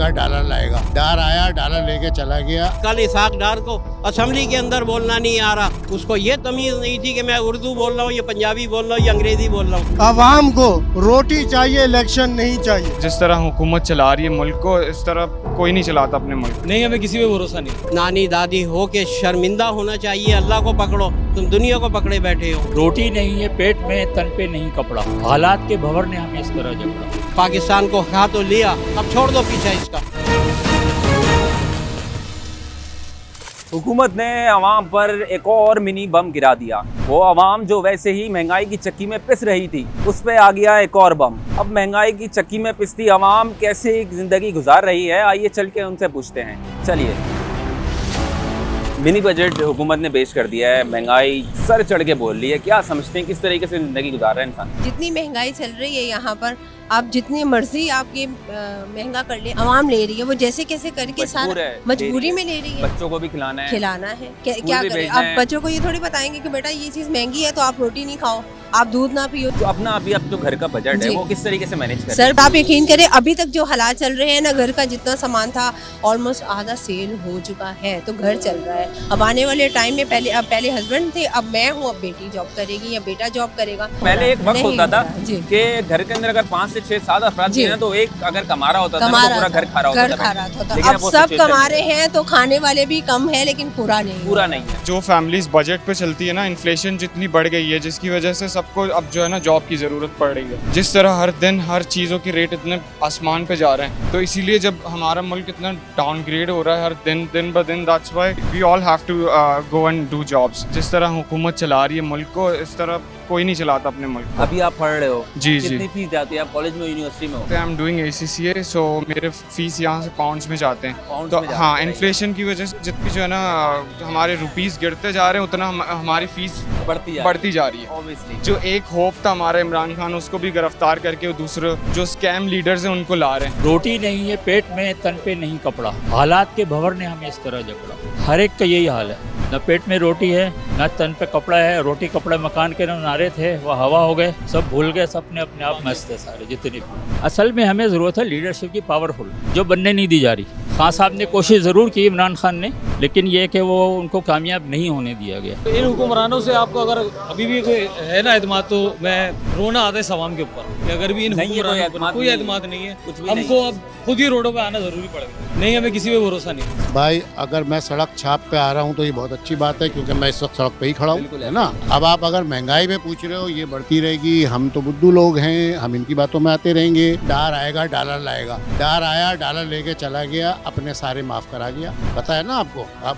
आएगा डॉलर लाएगा। डॉलर आया, डॉलर लेके चला गया। कल इसहाक डार को असेंबली के अंदर बोलना नहीं आ रहा, उसको ये तमीज नहीं थी कि मैं उर्दू बोल रहा हूँ, ये पंजाबी बोल रहा हूँ, ये अंग्रेजी बोल रहा हूँ। आवाम को रोटी चाहिए, इलेक्शन नहीं चाहिए। जिस तरह हुकूमत चला रही है मुल्क को, इस तरह कोई नहीं चलाता अपने मुल्क। नहीं, हमें किसी पे भरोसा नहीं। नानी दादी हो के शर्मिंदा होना चाहिए। अल्लाह को पकड़ो, तुम दुनिया को पकड़े बैठे हो। रोटी नहीं है पेट में, तन पे नहीं कपड़ा। हालात के भंवर ने हमें इस तरह जकड़ा। पाकिस्तान को खा तो लिया, अब छोड़ दो पीछा इसका। हुकूमत ने अवाम पर एक और मिनी बम गिरा दिया। वो अवाम जो वैसे ही महंगाई की चक्की में पिस रही थी, उस पे आ गया एक और बम। अब महंगाई की चक्की में पिसती अवाम कैसे जिंदगी गुजार रही है, आइए चल के उनसे पूछते हैं। चलिए, मिनी बजट हुकूमत ने पेश कर दिया है। महंगाई सर चढ़ के बोल रही है। क्या समझते हैं किस तरीके से जिंदगी गुजार रहा है इंसान? जितनी महंगाई चल रही है यहाँ पर, आप जितनी मर्जी आपकी महंगा कर ले, आवाम ले रही है। वो जैसे कैसे करके सारा मजबूरी में ले रही है। बच्चों को भी खिलाना है, क्या करें? आप बच्चों को ये थोड़ी बताएंगे कि बेटा ये चीज महंगी है तो आप रोटी नहीं खाओ, आप दूध ना पियो। तो अपना अभी अब जो घर का बजट है वो किस तरीके से मैनेज करें? सर आप यकीन करें, अभी तक जो हालात चल रहे हैं ना, घर का जितना सामान था ऑलमोस्ट आधा सेल हो चुका है, तो घर चल रहा है। अब आने वाले टाइम में पहले हस्बैंड थे, अब मैं हूँ, अब बेटी जॉब करेगी या बेटा जॉब करेगा। पहले एक वक्त होता था कि घर के अंदर अगर 5 से 6 7 अफराद थे ना, तो एक अगर कमा रहा होता था तो पूरा घर खा रहा होता था। अब सब कमा रहे हैं तो खाने वाले भी कम है, लेकिन पूरा नहीं है। जो फैमिलीज बजट पे चलती है ना, इन्फ्लेशन जितनी बढ़ गई है, जिसकी वजह से सबको अब जो है ना जॉब की जरूरत पड़ रही है। जिस तरह हर दिन हर चीज़ों की रेट इतने आसमान पे जा रहे हैं, तो इसीलिए जब हमारा मुल्क इतना डाउनग्रेड हो रहा है हर दिन ब दिन, that's why we all have to go and do jobs. जिस तरह हुकूमत चला रही है मुल्क को, इस तरह कोई नहीं चलाता अपने मुल्क। अभी आप पढ़ रहे हो? जी। कितनी फीस जाती है? आप कॉलेज में, यूनिवर्सिटी में हो? आई एम डूइंग ACCA, सो मेरे फीस यहाँ से पाउंड्स में जाते हैं। तो हाँ, इन्फ्लेशन की वजह से जितनी जो है ना हमारे रुपीस गिरते जा रहे हैं, उतना हमारी फीस बढ़ती जा रही है। Obviously। जो एक होप था हमारा इमरान खान, उसको भी गिरफ्तार करके दूसरे जो स्कैम लीडर्स हैं उनको ला रहे हैं। रोटी नहीं है पेट में, तन पे नहीं कपड़ा। हालात के भंवर ने हमें इस तरह जकड़ा। हर एक का यही हाल है, न पेट में रोटी है, न तन पे कपड़ा है। रोटी कपड़ा मकान के नारे थे, वो हवा हो गए, सब भूल गए, सब अपने आप मस्त है सारे जितने भी। असल में हमें ज़रूरत है लीडरशिप की, पावरफुल, जो बनने नहीं दी जा रही। खान साहब ने कोशिश ज़रूर की, इमरान खान ने, लेकिन ये कि वो उनको कामयाब नहीं होने दिया गया। तो इन हुक्मरानों से आपको अगर अभी भी कोई है ना एतमाद, तो मैं रोना आता है सवाम के ऊपर कि अगर भी इन हुक्मरानों कोई एतमाद नहीं है, हमको अब खुद ही रोडों पे आना जरूरी पड़ेगा। नहीं, हमें किसी पे भरोसा नहीं। भाई अगर मैं सड़क छाप पे आ रहा हूँ तो ये बहुत अच्छी बात है, क्योंकि मैं इस वक्त सड़क पे ही खड़ा हूँ, है ना। अब आप अगर महंगाई में पूछ रहे हो, ये बढ़ती रहेगी, हम तो बुद्धू लोग हैं, हम इनकी बातों में आते रहेंगे। डॉलर आएगा, डॉलर लाएगा। डॉलर आया, डॉलर लेके चला गया, अपने सारे माफ करा गया। पता है ना आपको। अब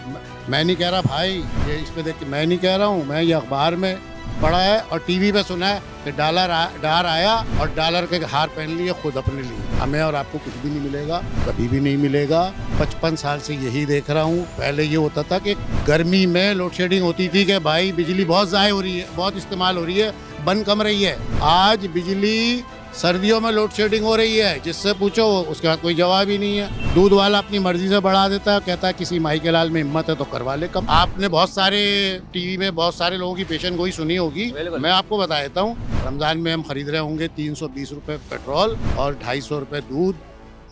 मैं नहीं कह रहा भाई, ये इस पे देख के मैं नहीं कह रहा हूँ, मैं ये अखबार में पढ़ा है और टीवी पे सुना है कि डॉलर आया और डॉलर के हार पहन लिए खुद अपने लिए। हमें और आपको कुछ भी नहीं मिलेगा, कभी भी नहीं मिलेगा। 55 साल से यही देख रहा हूँ। पहले ये होता था कि गर्मी में लोड शेडिंग होती थी कि भाई बिजली बहुत ज़ाय हो रही है, बहुत इस्तेमाल हो रही है, बन कम रही है। आज बिजली सर्दियों में लोड शेडिंग हो रही है, जिससे पूछो उसके बाद कोई जवाब ही नहीं है। दूध वाला अपनी मर्जी से बढ़ा देता है, कहता है किसी माई के लाल में हिम्मत है तो करवा ले कम। आपने बहुत सारे टीवी में बहुत सारे लोगों की पेशन गोई सुनी होगी। मैं आपको बता देता हूँ, रमजान में हम खरीद रहे होंगे 320 रुपये पेट्रोल और 250 रुपये दूध,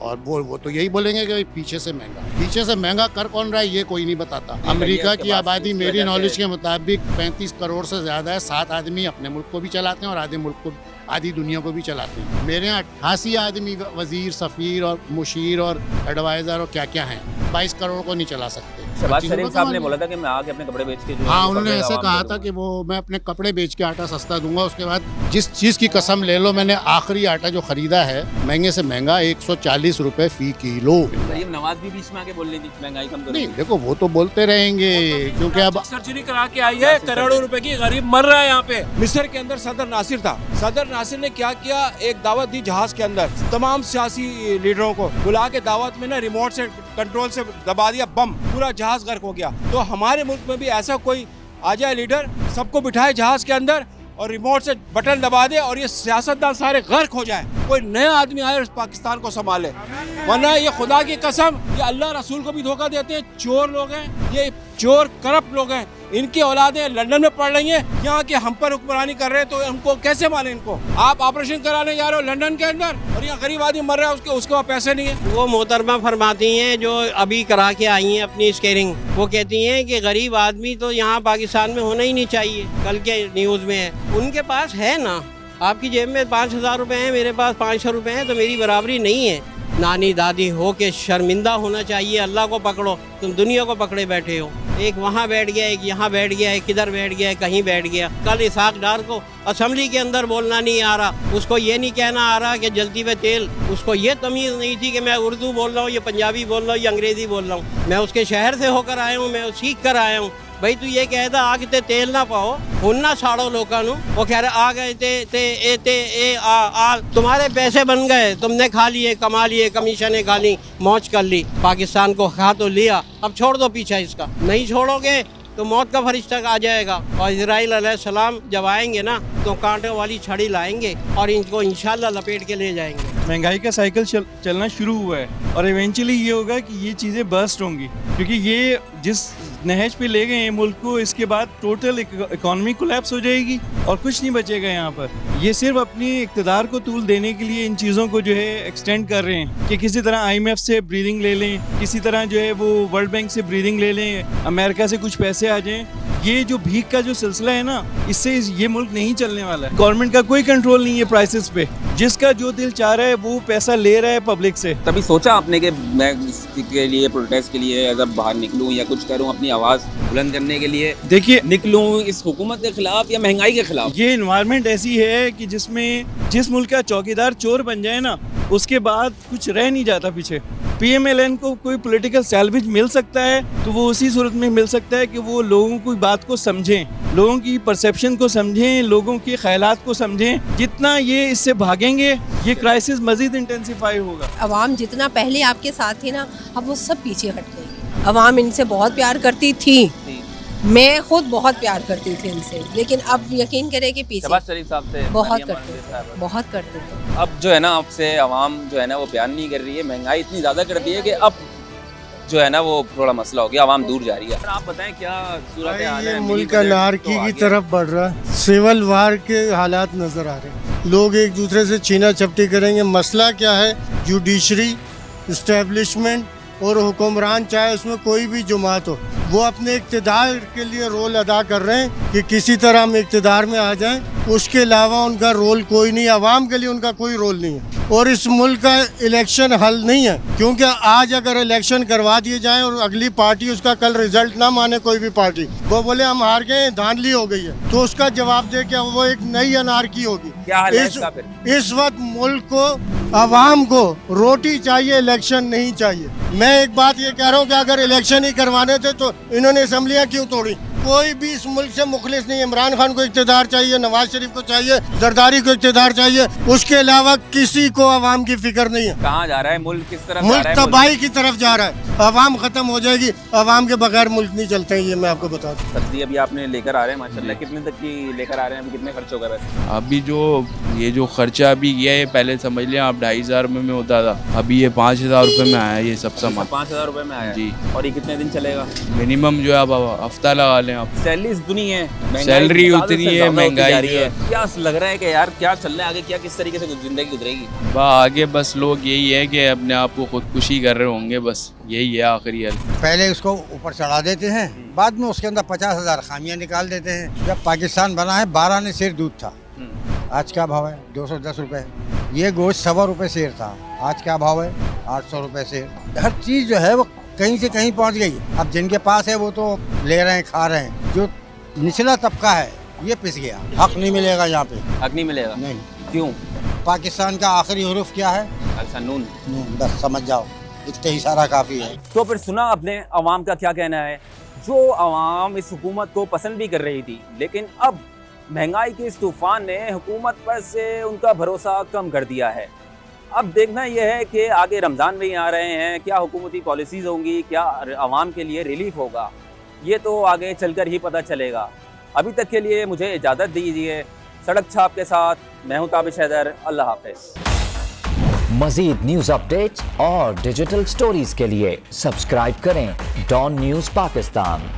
और वो तो यही बोलेंगे कि पीछे से महंगा कर कौन रहा है, ये कोई नहीं बताता। अमेरिका की आबादी मेरी नॉलेज के मुताबिक 35 करोड़ से ज़्यादा है। 7 आदमी अपने मुल्क को भी चलाते हैं और आधी दुनिया को भी चलाते हैं। मेरे यहाँ 88 आदमी वजीर, सफ़ीर और मुशीर और एडवाइज़र और क्या क्या हैं। 22 करोड़ को नहीं चला सकते। शहबाज शरीफ साहब ने बोला था कि मैं आके अपने कपड़े बेच के, हाँ उन्होंने ऐसे कहा था कि वो मैं अपने कपड़े बेच के आटा सस्ता दूंगा। उसके बाद जिस चीज़ की कसम ले लो, मैंने आखिरी आटा जो खरीदा है महंगे से महंगा 140 रुपए फी किलो। नवाज भी बीच में आके बोल रही थी महंगाई कम करो। नहीं देखो, वो तो बोलते रहेंगे, क्योंकि अब सर्जरी करा के आई है, करोड़ों रुपए की गरीब मर रहा है यहाँ पे। मिस्र के अंदर सदर नासिर था। सदर नासिर ने क्या किया, एक दावत दी जहाज के अंदर, तमाम सियासी लीडरों को बुला के दावत में ना रिमोट से कंट्रोल से दबा दिया बम, पूरा जहाज गर्क हो गया। तो हमारे मुल्क में भी ऐसा कोई आ जाए लीडर, सबको बिठाए जहाज के अंदर और रिमोट से बटन दबा दे और ये सियासतदान सारे गर्क हो जाए, कोई नया आदमी आए और पाकिस्तान को संभाले। वरना ये खुदा की कसम, ये अल्लाह रसूल को भी धोखा देते हैं, चोर लोग हैं, ये चोर करप्ट लोग हैं, इनकी औलादें लंदन में पढ़ रही हैं, यहाँ के हम पर हुक्मरानी कर रहे हैं, तो हमको कैसे माने इनको? आप ऑपरेशन कराने जा रहे हो लंदन के अंदर और यहाँ गरीब आदमी मर रहा है, उसके वहाँ पैसे नहीं है। वो मोहतरमा फरमाती हैं जो अभी करा के आई हैं अपनी स्कैनिंग, वो कहती हैं कि गरीब आदमी तो यहाँ पाकिस्तान में होना ही नहीं चाहिए। कल के न्यूज़ में है, उनके पास है ना, आपकी जेब में 5,000 रुपये हैं, मेरे पास 500 रुपये हैं, तो मेरी बराबरी नहीं है। नानी दादी हो के शर्मिंदा होना चाहिए। अल्लाह को पकड़ो, तुम दुनिया को पकड़े बैठे हो। एक वहाँ बैठ गया, एक यहाँ बैठ गया, एक किधर बैठ गया, कहीं बैठ गया। कल इसाक डार को असम्बली के अंदर बोलना नहीं आ रहा, उसको ये नहीं कहना आ रहा कि जल्दी में तेल, उसको ये तमीज़ नहीं थी कि मैं उर्दू बोल रहा हूँ, ये पंजाबी बोल रहा हूँ, ये अंग्रेज़ी बोल रहा हूँ। मैं उसके शहर से होकर आया हूँ, मैं सीख कर आया हूँ। भाई तू ये कहता आ कि तेल ना पाओ हुन्ना साड़ो लोगों नू, वो कह रहे आ गए ते आ तुम्हारे पैसे बन गए, तुमने खा लिए, कमा लिए, कमीशनें खा ली, मौज कर ली, पाकिस्तान को खा तो लिया, अब छोड़ दो पीछा इसका। नहीं छोड़ोगे तो मौत का फरिश्ता आ जाएगा, और इजराइल अलैहिस्सलाम जब आएंगे ना तो कांटों वाली छड़ी लाएंगे और इनको इंशाल्लाह लपेट के ले जाएंगे। महंगाई का साइकिल चलना शुरू हुआ है और इवेंचुअली ये होगा कि ये चीज़ें बर्स्ट होंगी, क्योंकि ये जिस नहज पे ले गए हैं मुल्क को, इसके बाद टोटल इकॉनमी कोलैप्स हो जाएगी और कुछ नहीं बचेगा यहाँ पर। ये सिर्फ अपनी इक़्तिदार को तूल देने के लिए इन चीज़ों को जो है एक्सटेंड कर रहे हैं कि किसी तरह IMF से ब्रीदिंग ले लें, किसी तरह जो है वो वर्ल्ड बैंक से ब्रीदिंग ले लें, अमेरिका से कुछ पैसे आ जाएं। ये जो भीख का जो सिलसिला है ना, इससे ये मुल्क नहीं चलने वाला है। गवर्नमेंट का कोई कंट्रोल नहीं है प्राइसेस पे, जिसका जो दिल चाह रहा है वो पैसा ले रहा है पब्लिक से। तभी सोचा आपने कि मैं इसके लिए प्रोटेस्ट के लिए अगर बाहर निकलूं या कुछ करूं, अपनी आवाज़ बुलंद करने के लिए देखिए निकलूं इस हुकूमत के खिलाफ या महंगाई के खिलाफ? ये इन्वायरमेंट ऐसी है कि जिसमें जिस मुल्क का चौकीदार चोर बन जाए ना, उसके बाद कुछ रह नहीं जाता पीछे। PMLN को कोई पॉलिटिकल सैल्वेज मिल सकता है तो वो उसी सूरत में मिल सकता है कि वो लोगों की बात को समझें, लोगों की परसेप्शन को समझें, लोगों के ख्यालात को समझें। जितना ये इससे भागेंगे ये क्राइसिस मजीद इंटेंसिफाई होगा। अवाम जितना पहले आपके साथ थी ना, अब वो सब पीछे हट गई। अवाम इनसे बहुत प्यार करती थी, मैं खुद बहुत प्यार करती थी इनसे, लेकिन अब यकीन करें कि पीछे शहबाज शरीफ साहब से बहुत करते थे। अब जो है ना आपसे आवाम जो है ना वो प्यार नहीं कर रही है। महंगाई इतनी ज़्यादा कर दी है कि अब जो है ना वो थोड़ा मसला हो गया, आवाम दूर जा रही है। आप बताएं क्या सूरत हाल है? मुल्क अनारकी की तरफ बढ़ रहा है, सिविल वार के हालात नजर आ रहे हैं। लोग एक दूसरे से छीना झपटी करेंगे। मसला क्या है? जुडिशरी इस्टेब्लिशमेंट और हुक्मरान, चाहे उसमें कोई भी जमात हो, वो अपने इक़्तिदार के लिए रोल अदा कर रहे हैं कि किसी तरह हम इक़्तिदार में आ जाएं। उसके अलावा उनका रोल कोई नहीं, आवाम के लिए उनका कोई रोल नहीं है। और इस मुल्क का इलेक्शन हल नहीं है, क्योंकि आज अगर इलेक्शन करवा दिए जाएं और अगली पार्टी उसका कल रिजल्ट ना माने, कोई भी पार्टी, वो बोले हम हार गए, धांधली हो गई है, तो उसका जवाब दे के वो एक नई अनारकी होगी। इस वक्त मुल्क को, आवाम को रोटी चाहिए, इलेक्शन नहीं चाहिए। मैं एक बात ये कह रहा हूँ कि अगर इलेक्शन ही करवाने थे तो इन्होंने असम्बलियाँ क्यों तोड़ी? कोई भी इस मुल्क से मुखलिस नहीं। इमरान खान को इक़्तिदार चाहिए, नवाज शरीफ को चाहिए, जरदारी को इक़्तिदार चाहिए, उसके अलावा किसी को आवाम की फिक्र नहीं है। कहाँ जा रहा है मुल्क? किस तरफ? मुल्क तबाही की तरफ जा रहा है। आवाम खत्म हो जाएगी, आवाम के बगैर मुल्क नहीं चलते हैं, ये मैं आपको बता दूं। सब्जी अभी आपने लेकर आ रहे हैं माशाल्लाह, कितने तक की लेकर आ रहे हैं? अभी कितने खर्च होगा वैसे? अभी जो ये जो खर्चा अभी किया है, पहले समझ लिया आप 2,500 में होता था, अभी ये 5,000 रुपये में आया ये सब सामान। 5,000 रुपये में आया जी। और ये कितने दिन चलेगा? मिनिमम जो है अब हफ्ता लगा लें आप। सैलरी उतनी है, सैलरी उतनी है, महंगाई है। क्या लग रहा है कि यार क्या चल रहा है आगे, क्या किस तरीके से जिंदगी गुजरेगी? आगे बस लोग यही है कि अपने आप को खुदकुशी कर रहे होंगे, बस यही है आखिरी हल। पहले उसको ऊपर चढ़ा देते हैं, बाद में उसके अंदर 50,000 खामियां निकाल देते हैं। जब पाकिस्तान बना है 12 ने शेर दूध था, आज क्या भाव है? 210 रुपये। ये गोश्त 1.25 रुपये शेर था, आज क्या भाव है? 800 रुपये शेर। हर चीज़ जो है वो कहीं से कहीं पहुंच गई। अब जिनके पास है वो तो ले रहे हैं, खा रहे हैं। जो निचला तबका है ये पिस गया। हक नहीं मिलेगा यहाँ पे। हक नहीं मिलेगा? नहीं। क्यों? पाकिस्तान का आखिरी हुरूफ क्या है? अच्छा, नून। बस समझ जाओ, इतना इशारा काफ़ी है। तो फिर सुना आपने अवाम का क्या कहना है। जो अवाम इस हुकूमत को पसंद भी कर रही थी, लेकिन अब महंगाई के इस तूफान ने हुकूमत पर से उनका भरोसा कम कर दिया है। अब देखना यह है कि आगे रमज़ान में ही आ रहे हैं, क्या हुकूमती पॉलिसीज़ होंगी, क्या अवाम के लिए रिलीफ होगा, ये तो आगे चलकर ही पता चलेगा। अभी तक के लिए मुझे इजाज़त दीजिए। सड़क छाप के साथ मैं हूं ताबिश हैदर। अल्लाह हाफ़िज़। मज़ीद न्यूज़ अपडेट्स और डिजिटल स्टोरीज़ के लिए सब्सक्राइब करें डॉन न्यूज़ पाकिस्तान।